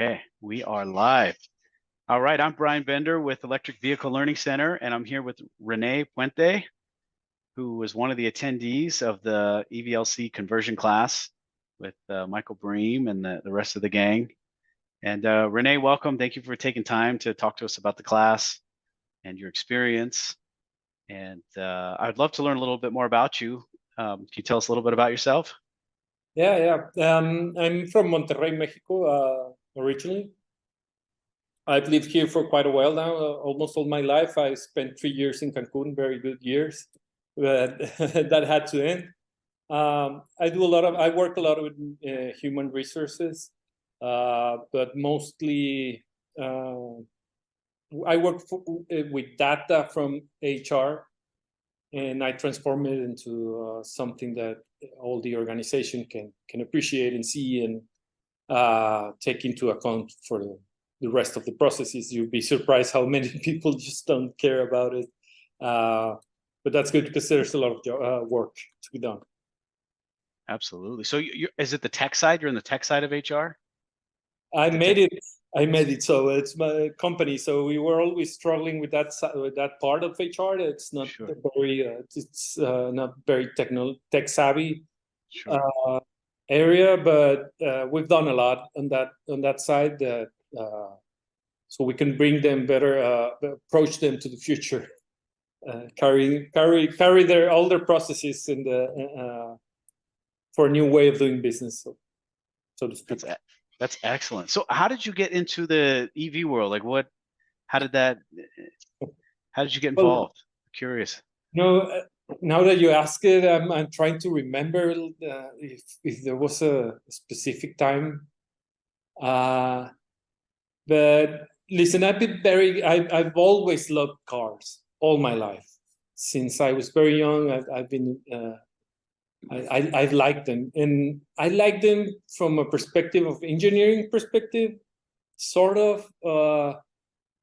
Okay, we are live. All right, I'm Brian Bender with Electric Vehicle Learning Center, and I'm here with Rene Puente, who was one of the attendees of the EVLC conversion class with Michael Bream and the rest of the gang. And Rene, welcome. Thank you for taking time to talk to us about the class and your experience. And I'd love to learn a little bit more about you. Can you tell us a little bit about yourself? Yeah. I'm from Monterrey, Mexico, originally. I've lived here for quite a while now, almost all my life. I spent 3 years in Cancun, very good years, but that had to end. I work a lot with human resources, but mostly I work with data from HR, and I transform it into something that all the organization can appreciate and see and take into account for the rest of the processes. You'll be surprised how many people just don't care about it. But that's good because there's a lot of work to be done. Absolutely. So is it the tech side? You're in the tech side of HR? I made it. So it's my company. So we were always struggling with that part of HR. It's not not very tech savvy area, but we've done a lot on that side. So we can bring them better, approach them to the future, carry all their processes in for a new way of doing business, so to speak. That's excellent. So how did you get into the EV world? Like how did you get involved? I'm curious. No, now that you ask it, I'm trying to remember if there was a specific time. But listen, I've always loved cars all my life. Since I was very young, I've been I like them, and I like them from a perspective of engineering perspective, sort of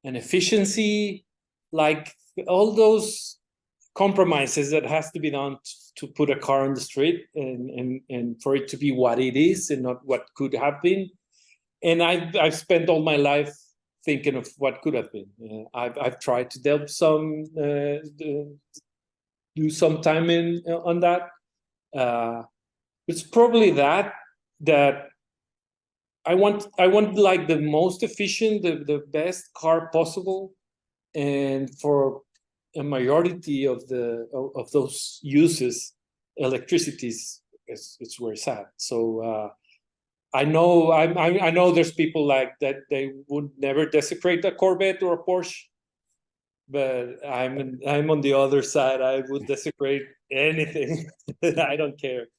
an efficiency, like all those compromises that has to be done to put a car on the street and for it to be what it is and not what could have been. And I've spent all my life thinking of what could have been. I've tried to delve do some time on that. It's probably that I want like the most efficient, the best car possible, and for a majority of those uses, electricity is where it's at. So I know there's people like that, they would never desecrate a Corvette or a Porsche, but I'm on the other side. I would desecrate anything. I don't care.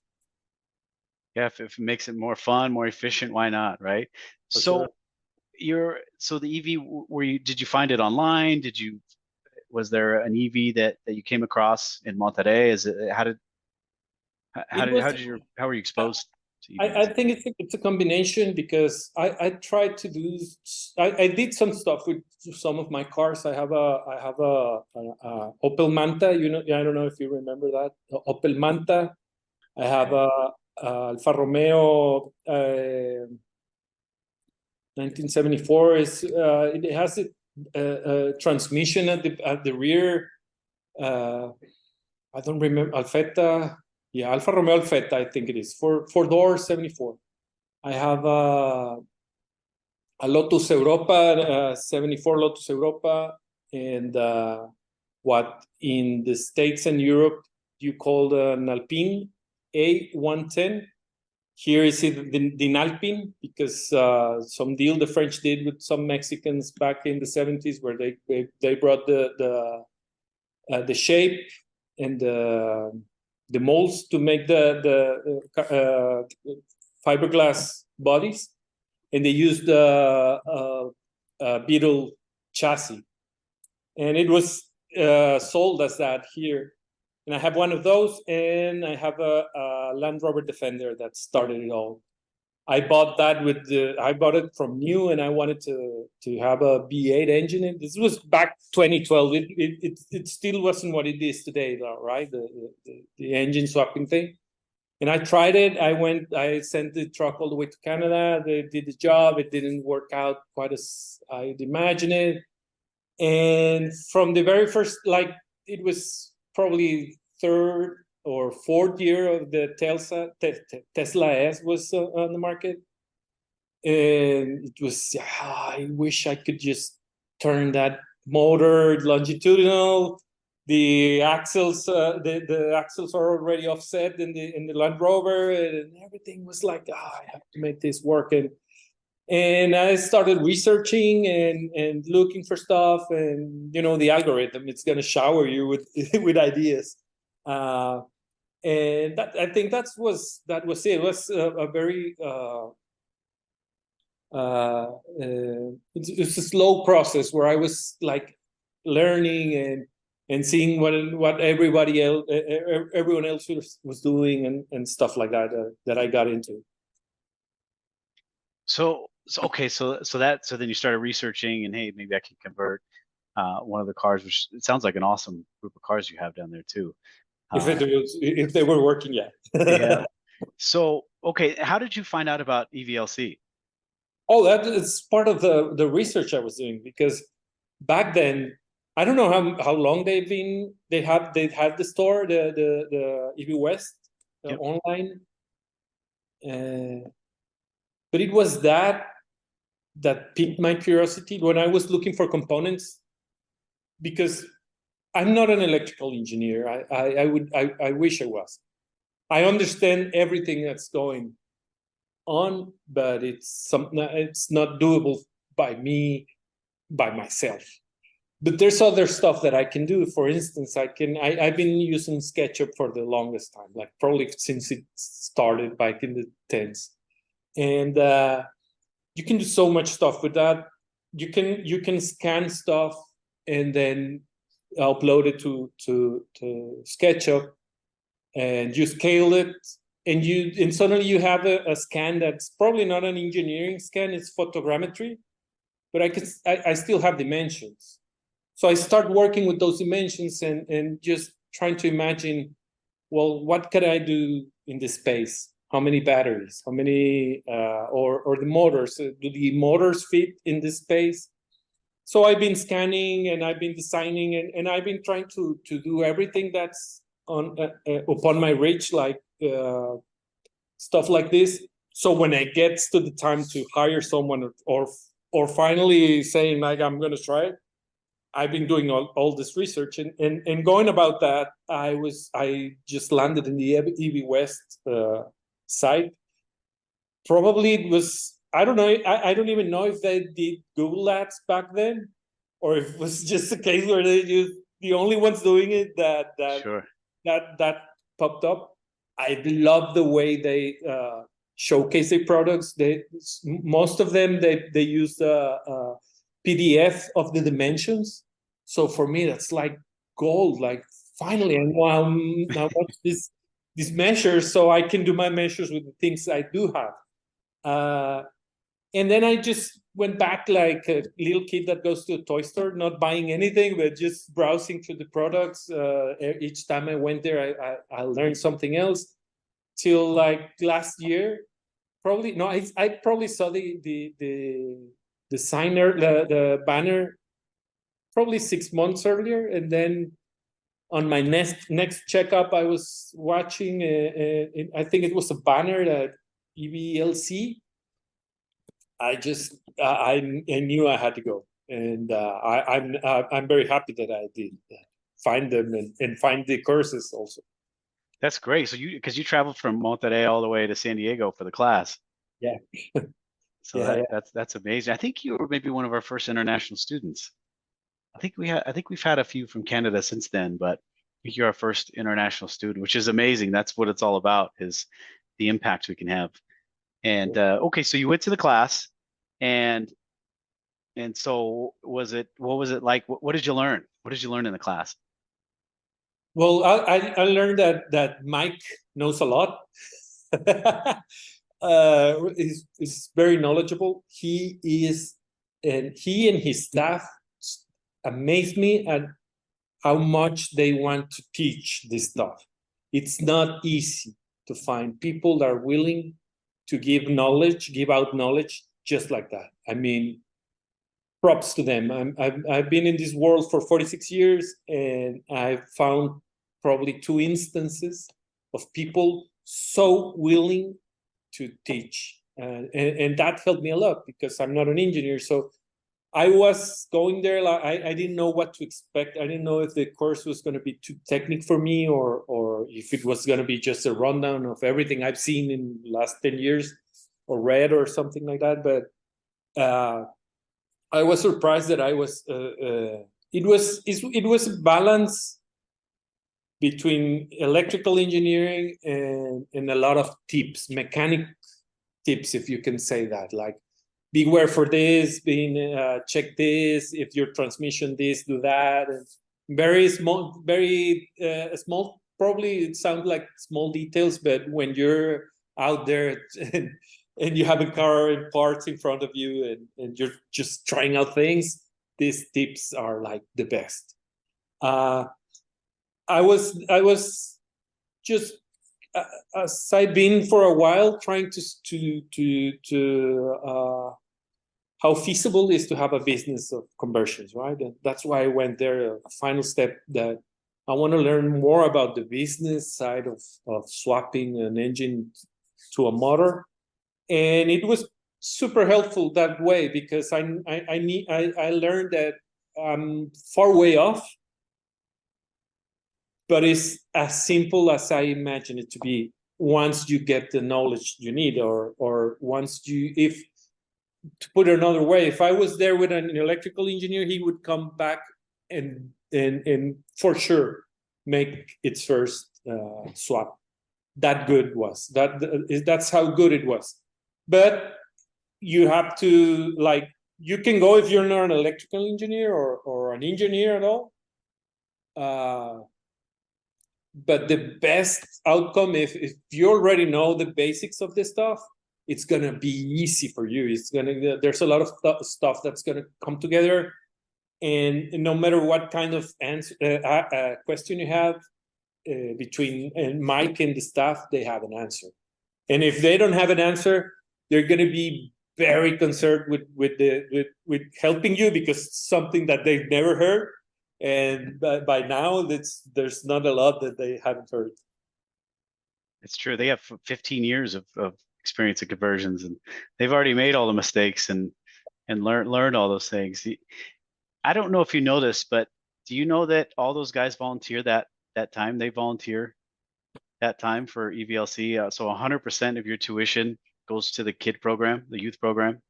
Yeah, if it makes it more fun, more efficient, why not, right? So the EV, did you find it online? Was there an EV that you came across in Monterrey? How were you exposed to EVs? I think it's a combination, because I tried to do. I did some stuff with some of my cars. I have a Opel Manta. I don't know if you remember that Opel Manta. I have a Alfa Romeo 1974. It has a transmission at the rear. I don't remember. Alfetta. Yeah, Alfa Romeo Alfetta, I think it is, four-door 74. I have a Lotus Europa, 74 Lotus Europa, and what in the States and Europe you call an Alpine A110. Here is it the Alpine, because some deal the French did with some Mexicans back in the 70s, where they brought the shape and the molds to make the fiberglass bodies, and they used the Beetle chassis, and it was sold as that here. And I have one of those, and I have a Land Rover Defender that started it all. I bought it from new, and I wanted to have a V8 engine. And this was back 2012. It still wasn't what it is today, though, right? The engine swapping thing. And I tried it. I sent the truck all the way to Canada. They did the job. It didn't work out quite as I'd imagined it. And from the very first, like, it was probably third or fourth year of the Tesla S was on the market. And it was, I wish I could just turn that motor longitudinal. The axles, the axles are already offset in the Land Rover, and everything was like, I have to make this work. And I started researching and looking for stuff, and the algorithm, it's gonna shower you with with ideas. And that, I think that was it. It was a very it's a slow process where I was like learning and seeing what everyone else was doing and stuff like that that I got into. So then you started researching, and hey, maybe I can convert one of the cars, which it sounds like an awesome group of cars you have down there too. If they were working, yeah. Yeah. So, okay, how did you find out about EVLC? Oh, that is part of the research I was doing, because back then, I don't know how long they had the store, the EV West Yep. online, but it was that piqued my curiosity when I was looking for components, because I'm not an electrical engineer. I wish I was. I understand everything that's going on, but it's not doable by myself. But there's other stuff that I can do. For instance, I've been using SketchUp for the longest time, like probably since it started back in the 10s. And you can do so much stuff with that. You can scan stuff and then upload it to SketchUp, and you scale it, and suddenly you have a scan that's probably not an engineering scan, it's photogrammetry, but I still have dimensions. So I start working with those dimensions and just trying to imagine, well, what could I do in this space? How many batteries? How many or the motors? Do the motors fit in this space? So I've been scanning and I've been designing and I've been trying to do everything that's upon my reach, like stuff like this. So when it gets to the time to hire someone or finally saying like I'm gonna try it, I've been doing all this research and going about that. I just landed in the EV West site. Probably it was, I don't know. I don't even know if they did Google Ads back then, or if it was just a case where they just the only ones doing it Sure. that popped up. I love the way they showcase their products. Most of them they use a PDF of the dimensions. So for me, that's like gold. Like finally, I know how much these measures, so I can do my measures with the things I do have. And then I just went back like a little kid that goes to a toy store, not buying anything, but just browsing through the products. Each time I went there, I learned something else. Till like last year, probably no, I probably saw the designer, the banner, probably 6 months earlier, and then on my next checkup, I was watching. I think it was a banner at EVLC. I knew I had to go, and I'm very happy that I did find them and find the courses also. That's great. So because you traveled from Monterrey all the way to San Diego for the class. Yeah. So yeah, that's amazing. I think you were maybe one of our first international students. I think we've had a few from Canada since then, but I think you're our first international student, which is amazing. That's what it's all about, is the impact we can have. And okay, so you went to the class, and so what was it like? What did you learn? What did you learn in the class? Well, I learned that Mike knows a lot. He's very knowledgeable. He and his staff amaze me at how much they want to teach this stuff. It's not easy. to find people that are willing to give out knowledge just like that. I mean, props to them. I've been in this world for 46 years, and I've found probably 2 instances of people so willing to teach. And that helped me a lot because I'm not an engineer. So I was going there, like, I didn't know what to expect. I didn't know if the course was going to be too technical for me, or if it was going to be just a rundown of everything I've seen in the last 10 years or read or something like that. But I was surprised that it was a balance between electrical engineering and a lot of tips, mechanic tips, if you can say that, like beware for this, check this, if your transmission this, do that. And very small, probably it sounds like small details, but when you're out there and you have a car and parts in front of you and you're just trying out things, these tips are like the best. I was just, as I've been for a while, trying to how feasible it is to have a business of conversions, right? And that's why I went there. A final step that I want to learn more about the business side of swapping an engine to a motor, and it was super helpful that way because I learned that I'm far way off, but it's as simple as I imagine it to be once you get the knowledge you need, or once you, if, to put it another way, if I was there with an electrical engineer, he would come back and for sure make its first swap. That good was. That's how good it was. But you have to, like, you can go if you're not an electrical engineer or an engineer at all. But the best outcome, if you already know the basics of this stuff, it's gonna be easy for you. There's a lot of stuff that's gonna come together, and no matter what kind of question you have, between Mike and the staff, they have an answer. And if they don't have an answer, they're gonna be very concerned with helping you because it's something that they've never heard. And by now, there's not a lot that they haven't heard. It's true. They have 15 years of experience in conversions, and they've already made all the mistakes and learned all those things. I don't know if you know this, but do you know that all those guys volunteer that time? They volunteer that time for EVLC. So 100% of your tuition goes to the kid program, the youth program.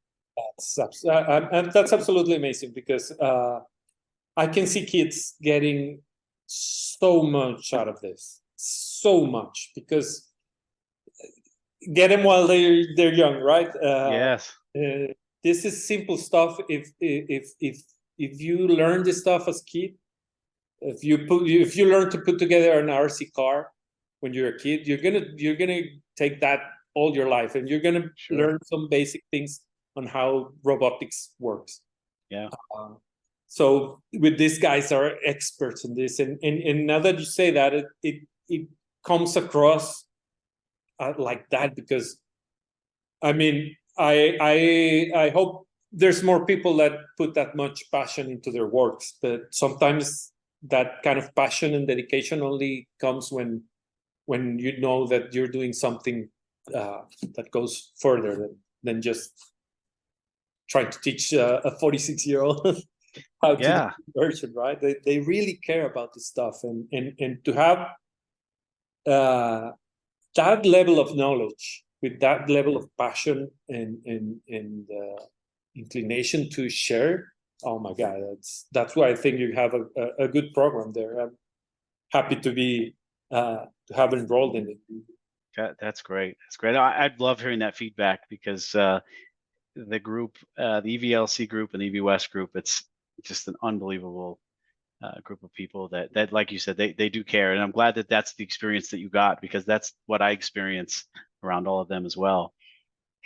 That's absolutely amazing because I can see kids getting so much out of this, so much, because get them while they're young, right? Yes. This is simple stuff. If you learn this stuff as a kid, if you learn to put together an RC car when you're a kid, you're gonna take that all your life, and you're gonna learn some basic things on how robotics works. Yeah. So with these guys are experts in this, and now that you say that, it comes across like that, because I mean I hope there's more people that put that much passion into their works, but sometimes that kind of passion and dedication only comes when you know that you're doing something that goes further than just trying to teach a 46-year-old how to do conversion, right? They really care about this stuff, and to have that level of knowledge with that level of passion and inclination to share. Oh my God, that's why I think you have a good program there. I'm happy to be to have enrolled in it. That's great. That's great. I'd love hearing that feedback because the group, the EVLC group and the EV West group, it's just an unbelievable group of people that, like you said, they do care. And I'm glad that that's the experience that you got, because that's what I experience around all of them as well.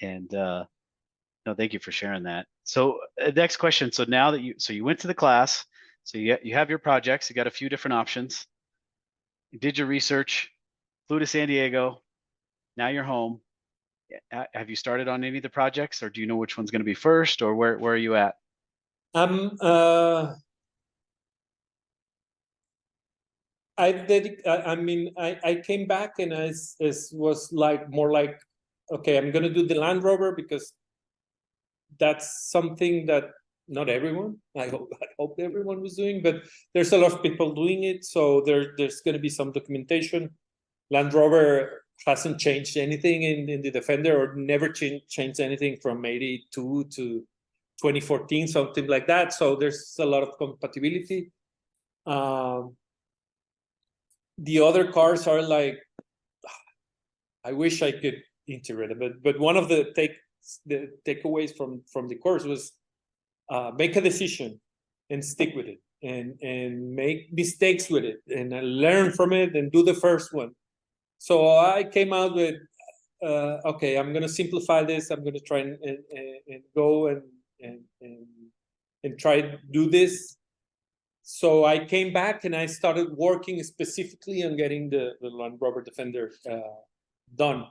And no, thank you for sharing that. So next question. So now that you went to the class, so you have your projects, you got a few different options. You did your research, flew to San Diego, Now you're home. Have you started on any of the projects, or do you know which one's going to be first, or where are you at? I came back and I was like more like, okay, I'm gonna do the Land Rover because that's something that not everyone, I hope everyone was doing, but there's a lot of people doing it. So there's gonna be some documentation. Land Rover hasn't changed anything in the Defender, or never changed anything from 82 to 2014, something like that. So there's a lot of compatibility. The other cars are like, I wish I could integrate it, but one of the takeaways from the course was make a decision and stick with it, and make mistakes with it, and learn from it, and do the first one. So I came out with, okay, I'm gonna simplify this. I'm gonna try and go and try to do this. So I came back and I started working specifically on getting the Land Rover Defender done,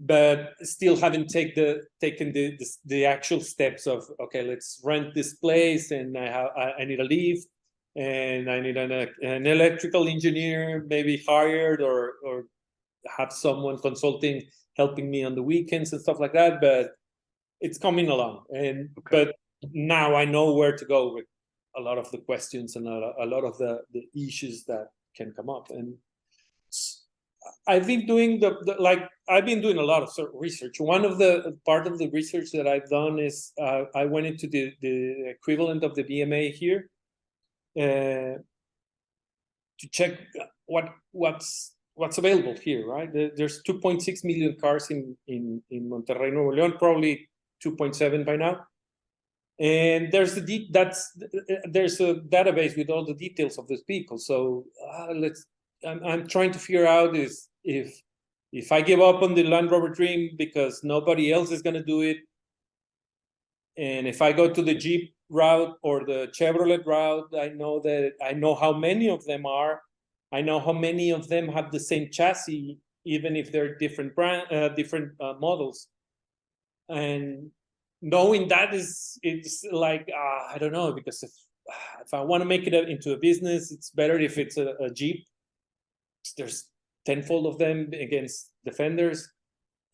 but still haven't taken the actual steps of, okay, let's rent this place, and I need a lift, and I need an electrical engineer, maybe hired, or have someone consulting, helping me on the weekends and stuff like that. But it's coming along, and okay. But now I know where to go with a lot of the questions and a lot of the issues that can come up. And I've been doing I've been doing a lot of research. One of the part of the research that I've done is I went into the equivalent of the BMA here to check what's available here, right? There's 2.6 million cars in Monterrey, Nuevo León, probably 2.7 by now. And there's a database with all the details of this vehicle. So I'm trying to figure out is if I give up on the Land Rover dream because nobody else is going to do it, and if I go to the Jeep route or the Chevrolet route, I know how many of them are. I know how many of them have the same chassis, even if they're different models. And knowing that it's like, I don't know, because if I want to make it into a business, it's better if it's a Jeep. There's tenfold of them against Defenders,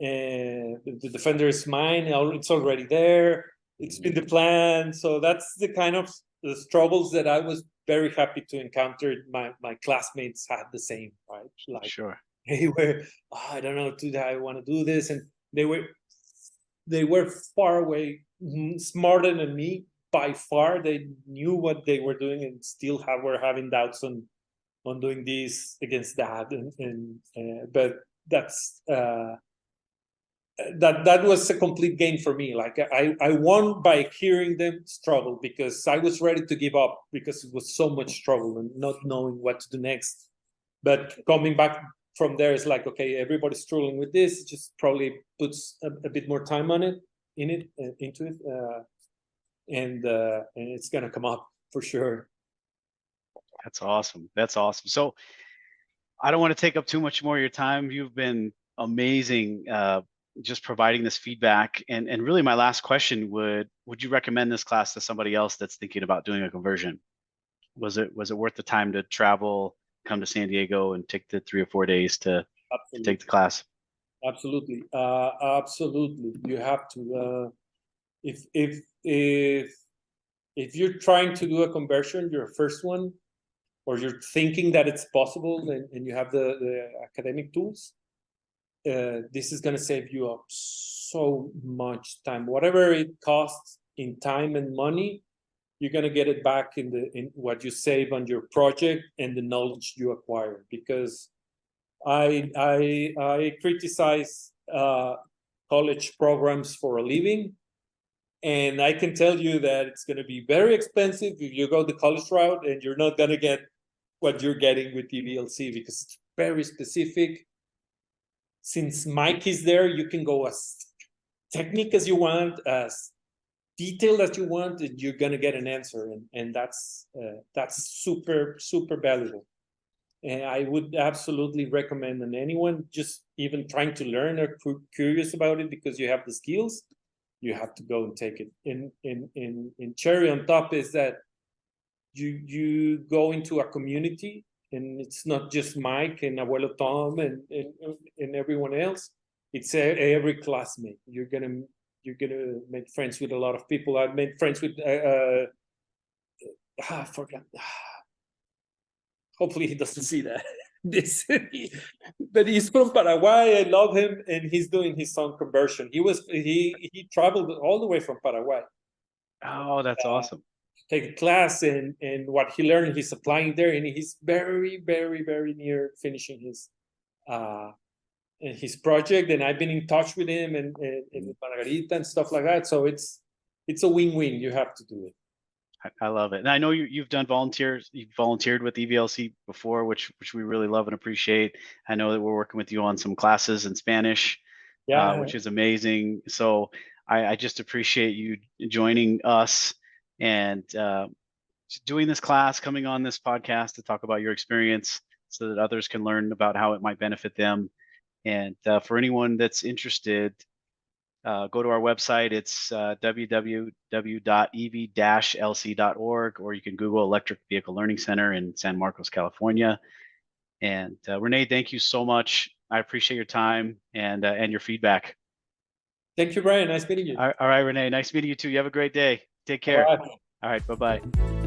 and the Defender is mine. It's already there. It's been the plan. So that's the kind of the struggles that I was very happy to encounter. My classmates had the same, right? Like, sure. They were, I don't know, do I want to do this? And they were far away, smarter than me by far. They knew what they were doing, and still were having doubts on doing this against that. But that's that was a complete gain for me. Like I won by hearing them struggle, because I was ready to give up because it was so much struggle and not knowing what to do next. But coming back from there is like, okay, everybody's struggling with this. It just probably puts a bit more time into it, and it's gonna come up for sure. That's awesome. That's awesome. So I don't want to take up too much more of your time. You've been amazing, just providing this feedback. And really, my last question would you recommend this class to somebody else that's thinking about doing a conversion? Was it worth the time to travel, come to San Diego, and take the 3 or 4 days to take the class? Absolutely. Absolutely. You have to, if you're trying to do a conversion, your first one, or you're thinking that it's possible, and you have the academic tools, this is going to save you up so much time. Whatever it costs in time and money, you're going to get it back in what you save on your project and the knowledge you acquire. Because I criticize college programs for a living, and I can tell you that it's going to be very expensive if you go the college route, and you're not going to get what you're getting with EVLC, because it's very specific. Since Mike is there, you can go as technical as you want, as detailed as you want, and you're going to get an answer. And that's super, super valuable. And I would absolutely recommend on anyone just even trying to learn or curious about it, because you have the skills, you have to go and take it. In cherry on top is that you go into a community, and it's not just Mike and Abuelo Tom and everyone else. It's every classmate. You're gonna make friends with a lot of people. I've made friends with I forgot. Hopefully he doesn't see that. But he's from Paraguay. I love him, and he's doing his own conversion. He traveled all the way from Paraguay. Oh, that's awesome. Take a class, and what he learned, he's applying there, and he's very, very, very near finishing his project. And I've been in touch with him and Margarita and stuff like that. So it's a win-win. You have to do it. I love it. And I know you've volunteered with EVLC before, which we really love and appreciate. I know that we're working with you on some classes in Spanish, which is amazing. So I just appreciate you joining us and doing this class, coming on this podcast to talk about your experience so that others can learn about how it might benefit them. And for anyone that's interested, go to our website. It's www.ev-lc.org, or you can Google Electric Vehicle Learning Center in San Marcos, California. And Rene, thank you so much. I appreciate your time and your feedback. Thank you, Brian. Nice meeting you. All right, Rene. Nice meeting you too. You have a great day. Take care. All right. All right. Bye-bye.